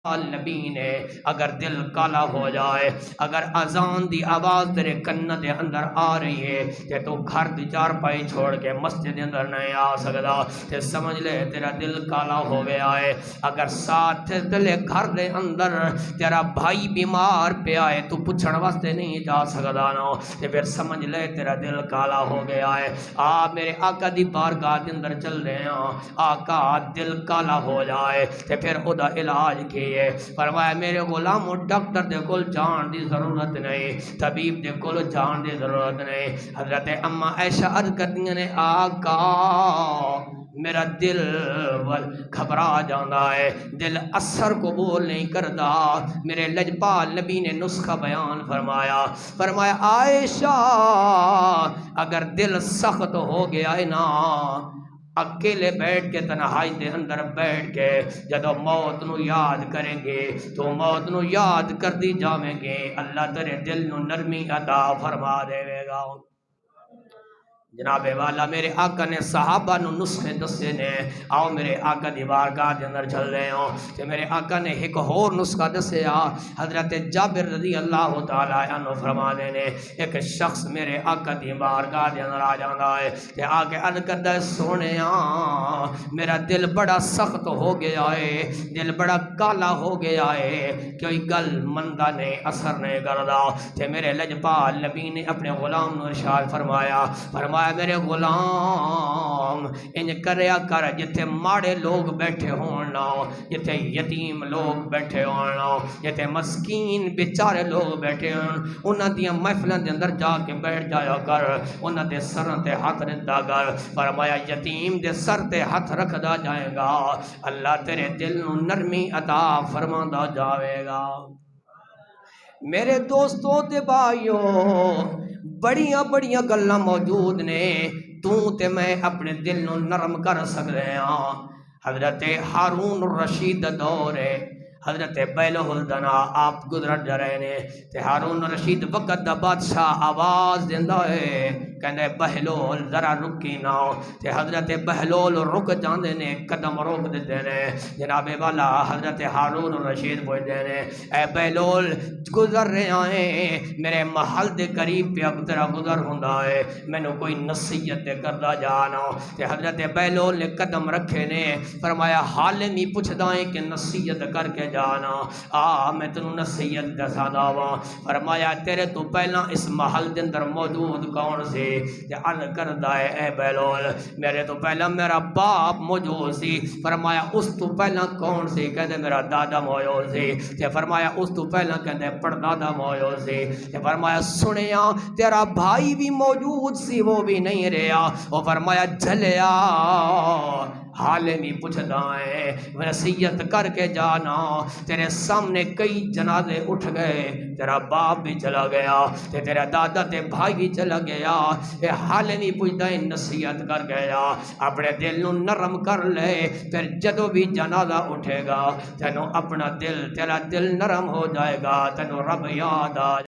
نبی نے اگر دل کالا ہو جائے، اگر اذان دی آواز تیرے کن دے اندر آ رہی ہے تے تو گھر دی چارپائی چھوڑ کے مسجد اندر نہیں آ سکدا تے سمجھ لے تیرا دل کالا ہو گیا ہے۔ اگر ساتھ تلے گھر دے اندر تیرا بھائی بیمار پیا ہے تو پوچھن واسطے نہیں جا سکدا نا تے پھر سمجھ لے تیرا دل کالا ہو گیا ہے۔ میرے آقا دی بارگاہ دے اندر چل رہے ہیں، آقا دل کالا ہو جائے تے پھر او دا علاج کی فرمایا میرے غلام ڈاکٹر دے کول جان دی ضرورت نہیں، طبیب دے کول جان دی ضرورت نہیں۔ حضرت اما عائشہ عرض کردیاں نے آقا میرا دل گھبرا جانا ہے، دل اثر قبول نہیں کردا۔ میرے لجپال نبی نے نسخہ بیان فرمایا عائشہ اگر دل سخت ہو گیا ہے نا، اکیلے بیٹھ کے تنہائی دے اندر بیٹھ کے جدو موت نو یاد کریں گے تو موت نو یاد کر دی جاویں گے، اللہ تیرے دل نو نرمی عطا فرما دے گا۔ جناب والا میرے آقا نے صحابہ نو نسخے دسے نے، آؤ میرے آقا دی بارگاہ دے اندر چل رہے ہوں کہ میرے آقا نے ایک اور نسخہ دسے۔ حضرت جابر رضی اللہ تعالی عنہ فرما دے نے ایک شخص میرے آقا دی بارگاہ دے اندر آ جانا ہے کہ آگے عرض کردا ہے سونے میرا دل بڑا سخت ہو گیا ہے، دل بڑا کالا ہو گیا ہے، کوئی گل مندہ نے اثر نہیں کردا کہ میرے لجپال نبی نے اپنے غلام نو ارشاد فرمایا میرے غلام انج کریا کر جتھے ماڑے لوگ بیٹھے ہونا، جتھے یتیم لوگ بیٹھے ہونا، جتھے مسکین بیچارے لوگ بیٹھے ہون انہاں دیاں محفلاں دے اندر جا کے بیٹھ جایا کر، انہاں دے سراں تے ہاتھ رکھدا کر۔ فرمایا یتیم دے سر تے ہاتھ رکھدا جائے گا اللہ تیرے دل نو نرمی عطا فرماندا جاوے گا۔ میرے دوستوں تے بھائیوں بڑیاں بڑیاں گلاں موجود نے، تو تے میں اپنے دل نو نرم کر سکدے ہاں۔ حضرت ہارون الرشید دور ہے، حضرت بیلہ الدنا آپ گزر رہے نے تے ہارون الرشید وقت دا بادشاہ آواز دیندا ہے کہندے بہلول ذرا رکی نہ، تے حضرت بہلول رک جاندے نے، قدم روک دیتے نے۔ جناب والا حضرت ہارون الرشید پوچھتے نے اے بہلول گزر رہے ہیں میرے محل دے قریب پہ اب تیرا گزر ہوندا ہے، مینوں کوئی نصیحت کردا جانا۔ تے حضرت بہلول نے قدم رکھے نے، فرمایا حال نہیں پوچھدا ہے کہ نصیحت کر کے جانا، میں تینوں نصیحت دسا داواں۔ فرمایا تیرے تو پہلا اس محل دے اندر موجود کون سی؟ تے عرض کردا ہے اے بہلول میرے تو پہلا میرا باپ موجود سی۔ فرمایا اس تو پہلا کون سی؟ کہندے میرا دادا موجود سی۔ تے فرمایا اس تو پہلا کہندے پردادا موجود سی۔ تے فرمایا سنیا تیرا بھائی بھی موجود سی وہ بھی نہیں رہا۔ وہ فرمایا جھلیا حال بھی پوچھدا ہے نصیحت کر کے جانا، تیرے سامنے کئی جنازے اٹھ گئے، تیرا باپ بھی چلا گیا تے تیرا دادا تے بھائی بھی چلا گیا، اے حال نہیں پوچھدا ہے نصیحت کر کے جا، اپنے دل نو نرم کر لے، پھر جدو بھی جنازہ اٹھے گا تینوں اپنا دل تیرا دل نرم ہو جائے گا، تینوں رب یاد آ